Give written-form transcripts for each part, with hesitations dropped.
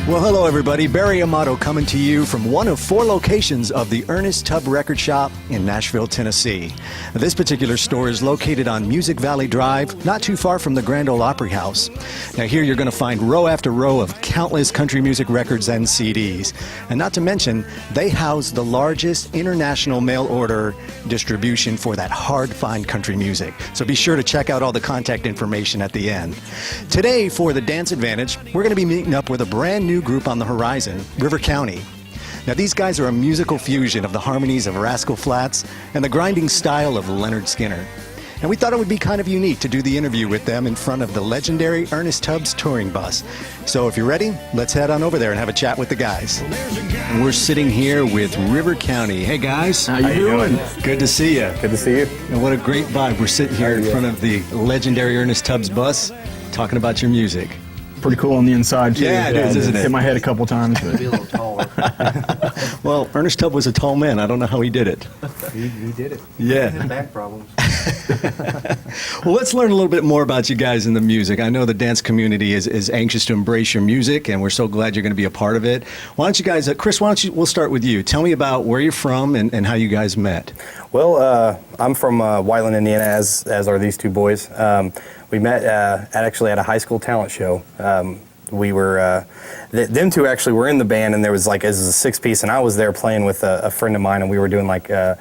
Well, hello, everybody. Barry Amato coming to you from one of 4 locations of the Ernest Tubb Record Shop in Nashville, Tennessee. This particular store is located on Music Valley Drive, not too far from the Grand Ole Opry House. Now, here you're going to find row after row of countless country music records and CDs. And not to mention, they house the largest international mail order distribution for that hard-to-find country music. So be sure to check out all the contact information at the end. Today, for the Dance Advantage, we're going to be meeting up with a brand new group on the horizon, River County. Now, these guys are a musical fusion of the harmonies of Rascal Flatts and the grinding style of Leonard Skinner. And we thought it would be kind of unique to do the interview with them in front of the legendary Ernest Tubbs touring bus. So if you're ready, let's head on over there and have a chat with the guys. We're sitting here with River County. Hey, guys. How you doing? Good to see you. Good to see you. And what a great vibe. We're sitting here in front of the legendary Ernest Tubbs bus talking about your music. Pretty cool on the inside, too. Yeah, it is, isn't it? Hit my head a couple times. But. Be a little taller. Well, Ernest Tubb was a tall man. I don't know how he did it. He did it. Yeah. He had back problems. Well, let's learn a little bit more about you guys in the music. I know the dance community is anxious to embrace your music, and we're so glad you're going to be a part of it. Why don't you guys, Chris, we'll start with you. Tell me about where you're from and how you guys met. Well, I'm from Whiteland, Indiana, as are these two boys. We met actually at a high school talent show. We were, them two actually were in the band, and there was like, it was a 6-piece, and I was there playing with a friend of mine, and we were doing like, I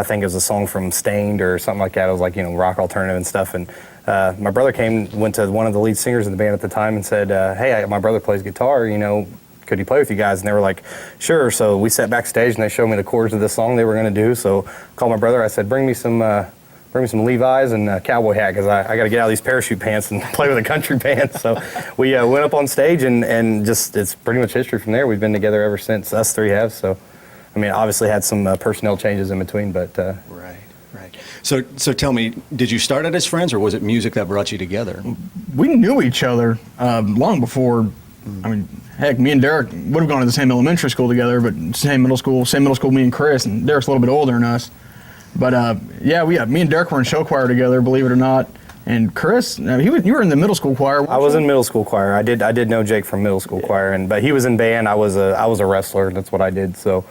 think it was a song from Stained or something like that. It was like, rock alternative and stuff. And my brother went to one of the lead singers of the band at the time and said, hey, my brother plays guitar, could he play with you guys? And they were like, sure. So we sat backstage and they showed me the chords of this song they were going to do. So I called my brother. I said, bring me some Levi's and a cowboy hat, because I got to get out of these parachute pants and play with a country band. So we went up on stage and just, it's pretty much history from there. We've been together ever since, us three have. So, I mean, obviously had some personnel changes in between, but. Right. So tell me, did you start out as friends, or was it music that brought you together? We knew each other long before. I mean, heck, me and Derek would have gone to the same elementary school together, but same middle school, me and Chris, and Derek's a little bit older than us. But me and Derek were in show choir together, believe it or not. And Chris, you were in the middle school choir. I was in middle school choir. I did know Jake from middle school choir, but he was in band. I was a wrestler. That's what I did. So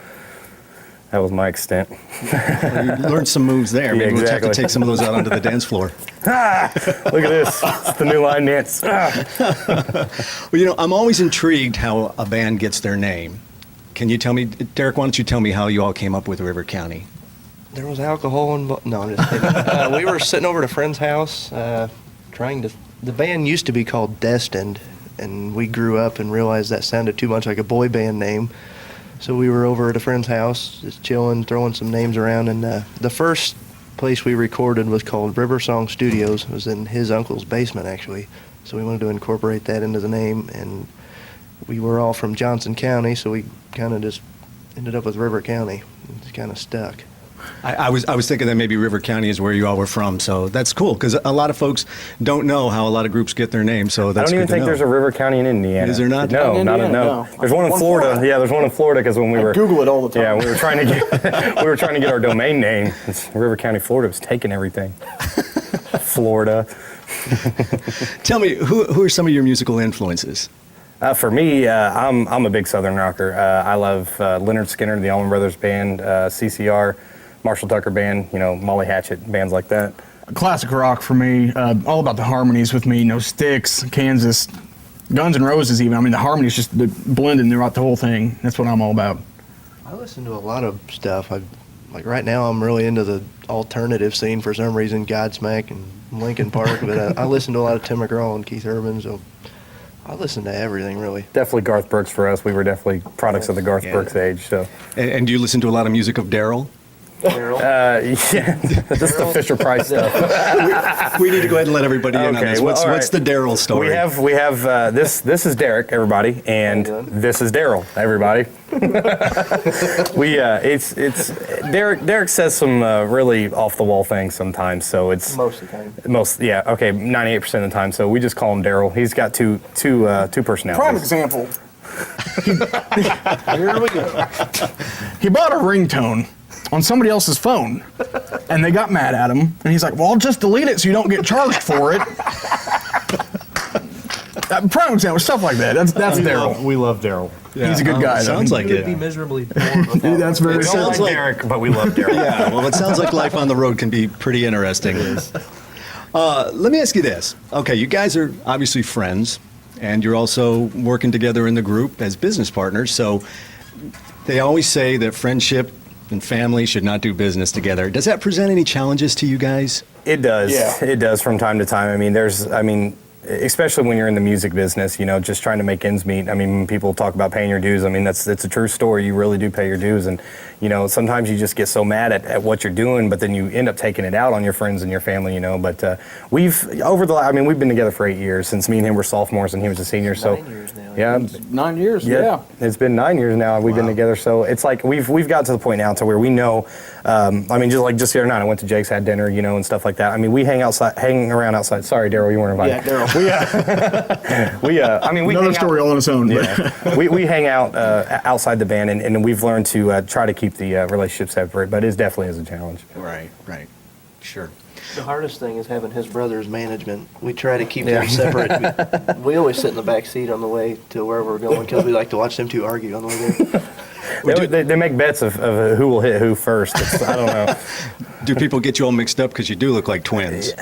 that was my extent. Well, you learned some moves there. Maybe we'll have to take some of those out onto the dance floor. Look at this. It's the new line dance. Well, I'm always intrigued how a band gets their name. Can you tell me, Derek, why don't you tell me how you all came up with River County? There was alcohol involved. No, I'm just kidding. We were sitting over at a friend's house the band used to be called Destined, and we grew up and realized that sounded too much like a boy band name. So we were over at a friend's house, just chilling, throwing some names around, and the first place we recorded was called River Song Studios. It was in his uncle's basement, actually. So we wanted to incorporate that into the name, and we were all from Johnson County, so we kind of just ended up with River County. It's kind of stuck. I was thinking that maybe River County is where you all were from, so that's cool, because a lot of folks don't know how a lot of groups get their name, so that's good to know. I don't even think there's a River County in Indiana. Is there not? No, no. There's one in Florida. Yeah, there's one in Florida, because when we were... Google it all the time. Yeah, we were trying to get our domain name. It's River County, Florida. It was taking everything. Florida. Tell me, who are some of your musical influences? For me, I'm a big Southern rocker. I love Leonard Skinner, the Allman Brothers Band, CCR, Marshall Tucker Band, Molly Hatchet, bands like that. Classic rock for me, all about the harmonies with me, Styx, Kansas, Guns N' Roses even. I mean, the harmonies just blending throughout the whole thing. That's what I'm all about. I listen to a lot of stuff. Like right now, I'm really into the alternative scene for some reason, Godsmack and Linkin Park, but I listen to a lot of Tim McGraw and Keith Urban, so I listen to everything, really. Definitely Garth Brooks for us. We were definitely products of the Garth Brooks age. So. And do you listen to a lot of music of Daryl? Yeah, just the Fisher Price stuff. we need to go ahead and let everybody in on this. What's the Daryl story? We have this is Derek, everybody, and this is Daryl, everybody. It's Derek says some really off the wall things sometimes, so it's most of the time. 98% of the time. So we just call him Daryl. He's got two personalities. Prime example. Here we go. He bought a ringtone on somebody else's phone, and they got mad at him, and he's like, well, I'll just delete it so you don't get charged for it. Prime example, stuff like that. That's Daryl. We love Daryl. He's a good guy. though. Sounds like You would it. be miserably bored without That's very. We don't sounds like like- Derek, but we love Daryl. Yeah, well, it sounds like life on the road can be pretty interesting. Let me ask you this. Okay, you guys are obviously friends, and you're also working together in the group as business partners. So they always say that friendship and family should not do business together. Does that present any challenges to you guys? It does. Yeah. It does from time to time. I mean, especially when you're in the music business, just trying to make ends meet. I mean, when people talk about paying your dues, I mean, that's a true story. You really do pay your dues. And, sometimes you just get so mad at what you're doing, but then you end up taking it out on your friends and your family, But we've been together for 8 years since me and him were sophomores and he was a senior. So 9 years now. yeah. 9 years. Yeah. It's been 9 years now. We've been together, so it's like we've got to the point now to where we know. Just the other night, I went to Jake's, had dinner, and stuff like that. I mean, we hang around outside. Sorry, Daryl, you weren't invited. Yeah, Daryl. We Another hang story all on its own. But. Yeah. we hang out outside the band, and we've learned to try to keep the relationship separate. But it definitely is a challenge. Right. Sure. The hardest thing is having his brother's management. We try to keep them separate. We always sit in the back seat on the way to wherever we're going because we like to watch them two argue on the way there. They make bets of who will hit who first. I don't know. Do people get you all mixed up because you do look like twins?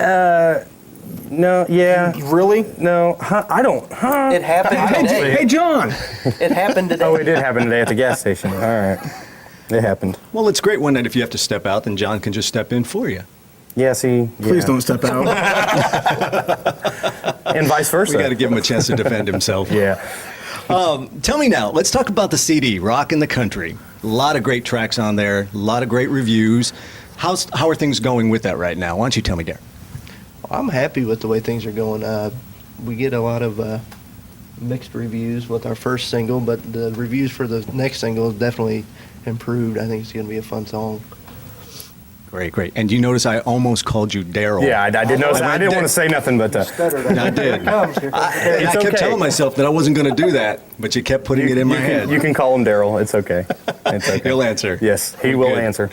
No, yeah. Really? No, I don't. It happened today. Hey, John. It happened today. Oh, it did happen today at the gas station. All right. It happened. Well, it's great one night if you have to step out, then John can just step in for you. Yeah, see. Please yeah. don't step out. And vice versa. We got to give him a chance to defend himself. Yeah. Tell me now, let's talk about the CD, Rockin' the Country. A lot of great tracks on there, a lot of great reviews. How are things going with that right now? Why don't you tell me, Derek? I'm happy with the way things are going. We get a lot of mixed reviews with our first single, but the reviews for the next single have definitely improved. I think it's going to be a fun song. Great. And you notice I almost called you Daryl. Yeah, I did notice. I didn't want to say nothing, but I did. I It's kept okay. telling myself that I wasn't going to do that, but you kept putting it in my head. you can call him Daryl. It's okay. It's okay. He'll answer. Yes, he We're will good. answer.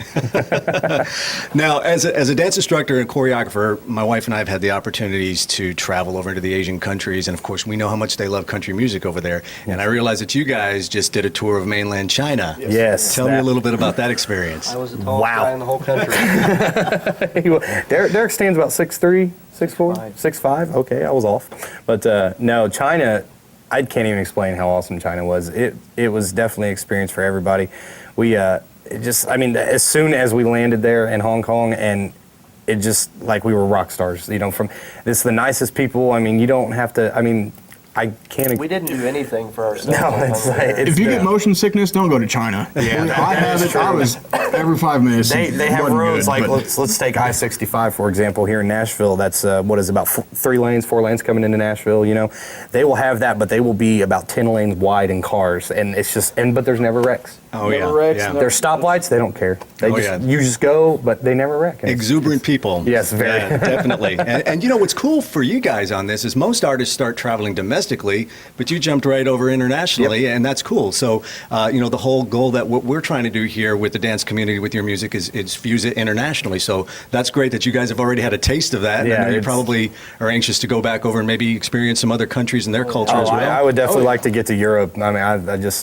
Now, as a dance instructor and choreographer, my wife and I have had the opportunities to travel over into the Asian countries, and of course, we know how much they love country music over there. And I realize that you guys just did a tour of mainland China. Yes. Tell me a little bit about that experience. I was the tallest Wow. guy in the whole country. Derek stands about 6'3", 6'4", 6'5". Okay, I was off. But no, China, I can't even explain how awesome China was. It was definitely an experience for everybody. We as soon as we landed there in Hong Kong, and it just like we were rock stars. From it's the nicest people. I mean, you don't have to. I mean, I can't. We didn't do anything for ourselves. No, it's like, If you get motion sickness, don't go to China. Yeah, I have it. I was every 5 minutes. They have Wasn't roads good, like but- let's take I-65 for example here in Nashville. That's about 4 lanes coming into Nashville. They will have that, but they will be about 10 lanes wide in cars, and it's just but there's never wrecks. Oh, Never yeah. wrecks, yeah. never- There's stoplights, they don't care. Yeah. You just go, but they never wreck. And it's- Exuberant people. Yes, very. Yeah, definitely. And what's cool for you guys on this is most artists start traveling domestically, but you jumped right over internationally, and that's cool. So, the whole goal that what we're trying to do here with the dance community with your music is fuse it internationally. So that's great that you guys have already had a taste of that. Yeah, and I know you it's- probably are anxious to go back over and maybe experience some other countries and their culture as well. I would definitely like to get to Europe. I mean,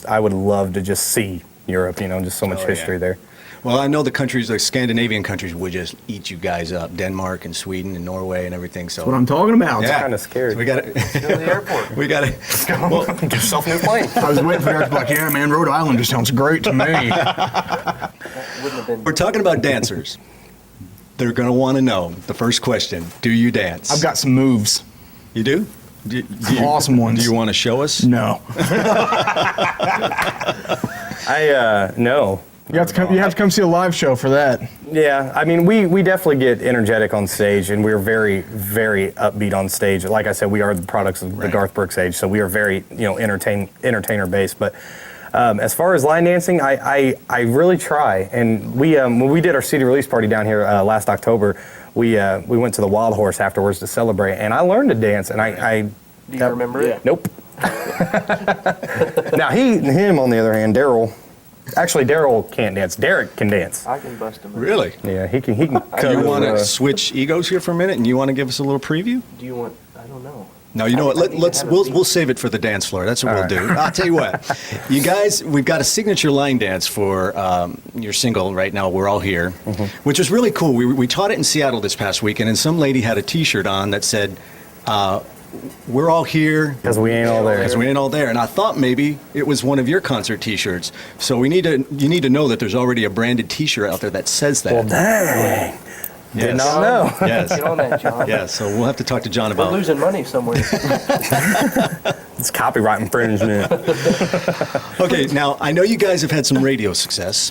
I would love to just see Europe. Just so much history there. Well, I know the countries, like Scandinavian countries, would just eat you guys up. Denmark and Sweden and Norway and everything. So That's what I'm talking about. yeah, kinda scared. So we got Go to the airport. We got Well, get yourself a new plane. I was waiting for Derek to be like, yeah, man, Rhode Island just sounds great to me. Wouldn't have been. We're talking about dancers. They're going to want to know the first question: do you dance? I've got some moves. You do? Do you, Awesome ones. Do you want to show us? No. No. You have to come see a live show for that. Yeah, I mean, we definitely get energetic on stage, and we're very, very upbeat on stage. Like I said, we are the products of the Right. Garth Brooks age, so we are very, entertainer based. But as far as line dancing, I really try. And we when we did our CD release party down here last October, we went to the Wild Horse afterwards to celebrate, and I learned to dance, and I Do you remember it? nope. Now him on the other hand, Daryl. Actually, Daryl can't dance. Derek can dance. I can bust him. Really? Yeah, he can. Do you want to switch egos here for a minute, and you want to give us a little preview? Do you want? I don't know. No, you know what? We'll save it for the dance floor. That's what we'll do. I'll tell you what, you guys, we've got a signature line dance for your single right now. We're all here, which was really cool. We taught it in Seattle this past weekend, and some lady had a T-shirt on that said, "We're all here Because we ain't all there. because we ain't all there." And I thought maybe it was one of your concert T-shirts. So you need to know that there's already a branded T-shirt out there that says that. Well, dang. Yes. Did not know. Yes. Get on that, John. Yeah, so we'll have to talk to John We're about. losing money somewhere. It's copyright infringement. Okay, now I know you guys have had some radio success,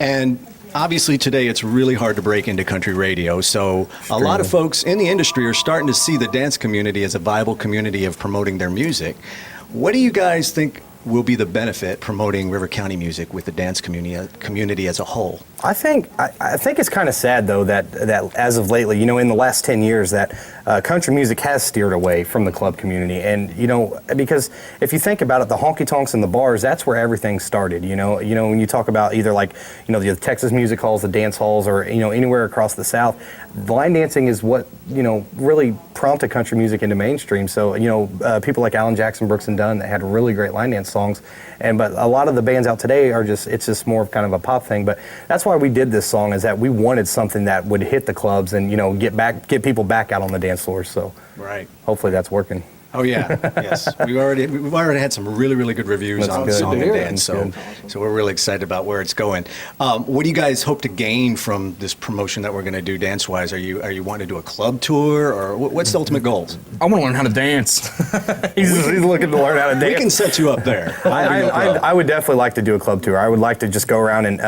and obviously today it's really hard to break into country radio. So a lot of folks in the industry are starting to see the dance community as a viable community of promoting their music. What do you guys think will be the benefit promoting River County music with the dance community as a whole? I think it's kind of sad though that as of lately, in the last 10 years, that country music has steered away from the club community, and because if you think about it, the honky tonks and the bars, that's where everything started. When you talk about either the Texas music halls, the dance halls, or anywhere across the South, the line dancing is what really prompted country music into mainstream. So people like Alan Jackson, Brooks and Dunn that had really great line dance songs, but a lot of the bands out today it's just more of kind of a pop thing. But that's why we did this song, is that we wanted something that would hit the clubs and get people back out on the dance floors. So Right. hopefully that's working. Oh yeah, yes. We've already had some really good reviews That's on good. the song Good to and hear. dance. That's So we're really excited about where it's going. What do you guys hope to gain from this promotion that we're going to do dance wise? Are you wanting to do a club tour, or what's the ultimate goals? I want to learn how to dance. He's looking to learn how to dance. We can set you up there. I would definitely like to do a club tour. I would like to just go around and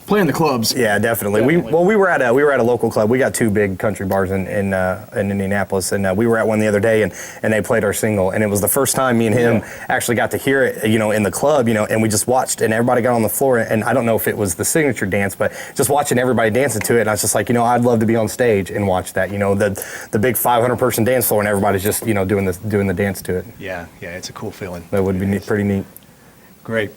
Play in the clubs. yeah, definitely. We were at a local club. We got two big country bars in Indianapolis, and we were at one the other day, and they played our single, and it was the first time me and him actually got to hear it, in the club, and we just watched, and everybody got on the floor, and I don't know if it was the signature dance, but just watching everybody dancing to it, and I was just like, I'd love to be on stage and watch that, the big 500-person dance floor, and everybody's just doing the dance to it. Yeah, it's a cool feeling. That would be pretty neat. Great.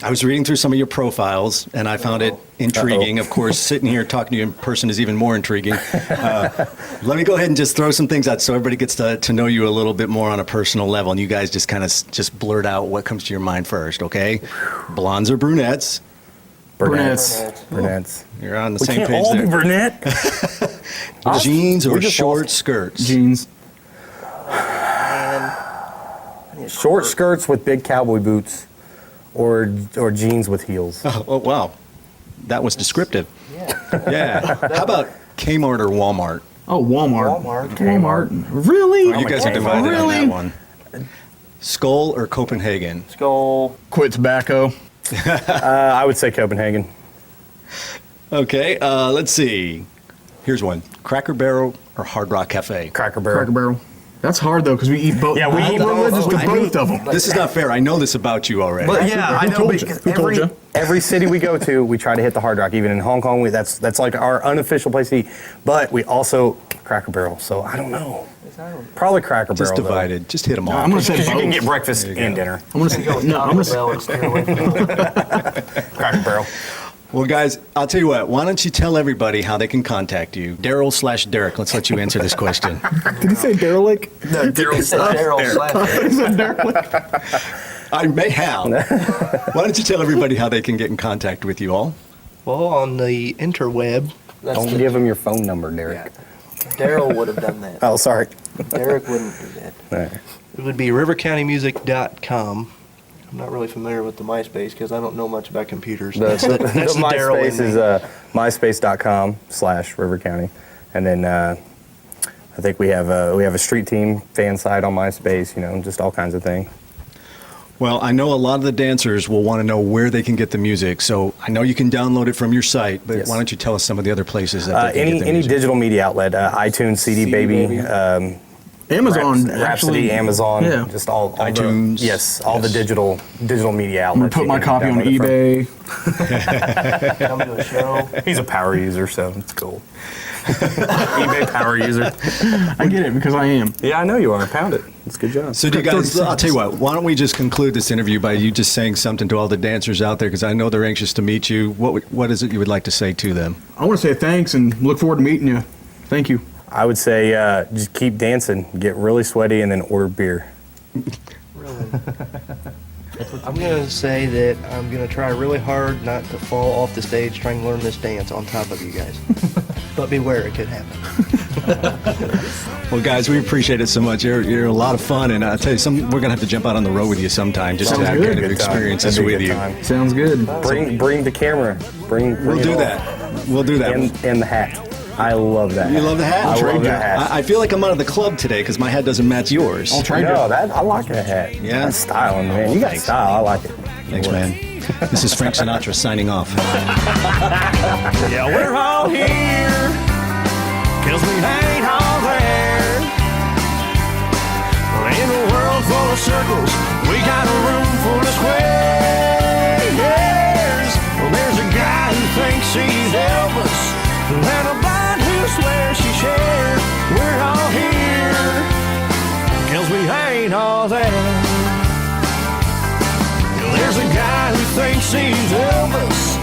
I was reading through some of your profiles, and I found it intriguing. Of course, sitting here talking to you in person is even more intriguing. Let me go ahead and just throw some things out so everybody gets to know you a little bit more on a personal level, and you guys just kind of just blurt out what comes to your mind first, okay? Blondes or brunettes? Brunettes. You're on the We same can't page all there. be brunette. Jeans or We just short lost- skirts? Jeans. Short skirts with big cowboy boots, or jeans with heels. Oh, wow. That was descriptive. Yeah. How about Kmart or Walmart? Oh, Walmart. Walmart. Really? You guys are divided on Really? that one. Skull or Copenhagen? Skull. Quit tobacco. I would say Copenhagen. Okay, let's see. Here's one. Cracker Barrel or Hard Rock Cafe? Cracker Barrel. Cracker Barrel. That's hard though, because we eat both. Yeah, we eat We're both. religious to both of them. This is not fair. I know this about you already. But yeah, I Who know. told you? Because Who told you? every city we go to, we try to hit the Hard Rock. Even in Hong Kong, that's like our unofficial place to eat. But we also Cracker Barrel. So I don't know. Probably Cracker Just Barrel. divided. Just hit them all. I'm gonna say Because you can both. get breakfast and dinner. I'm gonna say no. I'm gonna say Cracker Barrel. Well, guys, I'll tell you what. Why don't you tell everybody how they can contact you? Daryl/Derek. Let's let you answer this question. Did he say derelict? No, He said Daryl. He said derelict. I may have. Why don't you tell everybody how they can get in contact with you all? Well, on the interweb. Don't give him your phone number, Derek. Daryl would have done that. Oh, sorry. Derek wouldn't do that. All right. It would be rivercountymusic.com. I'm not really familiar with the Myspace because I don't know much about computers. That's the Daryl MySpace in is me. myspace.com/River County, and then I think we have a street team fan site on MySpace. Just all kinds of things. Well, I know a lot of the dancers will want to know where they can get the music. So I know you can download it from your site, but Yes. why don't you tell us some of the other places that they can get the Any music? digital media outlet, iTunes, CD Baby, Amazon. Rhapsody, actually, Amazon, Yeah. just all iTunes. all the digital media I'm gonna outlets. put you my can copy on download it eBay. Come to a show. from. He's a power user, so it's cool. eBay power user. I get it because I am. Yeah, I know you are. Pound it. It's a good job. So do you guys, I'll tell you what, why don't we just conclude this interview by you just saying something to all the dancers out there, because I know they're anxious to meet you. What is it you would like to say to them? I want to say thanks and look forward to meeting you. Thank you. I would say just keep dancing, get really sweaty, and then order beer. Really? I'm going to say that I'm going to try really hard not to fall off the stage trying to learn this dance on top of you guys. But beware, it could happen. Well, guys, we appreciate it so much. You're a lot of fun, and I tell you, we're gonna have to jump out on the road with you sometime just to Sounds have good. kind of Good time. experiences That'd be a with good you. time. Sounds good. Bring the camera. Bring We'll it do all. that. We'll do that. And the hat. I love that. You love the hat? I love that hat. I feel like I'm out of the club today because my hat doesn't match yours. I'll try No, to. I like that hat. Yeah? That's styling, man. You got Thanks. style. I like it. Thanks, man. This is Frank Sinatra signing off. Yeah, we're all here, 'cause we ain't all there. Well, in a world full of circles, we got a room full of squares. Well, there's a guy who thinks he's Elvis, and a blind who swears she Cher. We're all here, 'cause we ain't all there. There's a guy who thinks he's Elvis,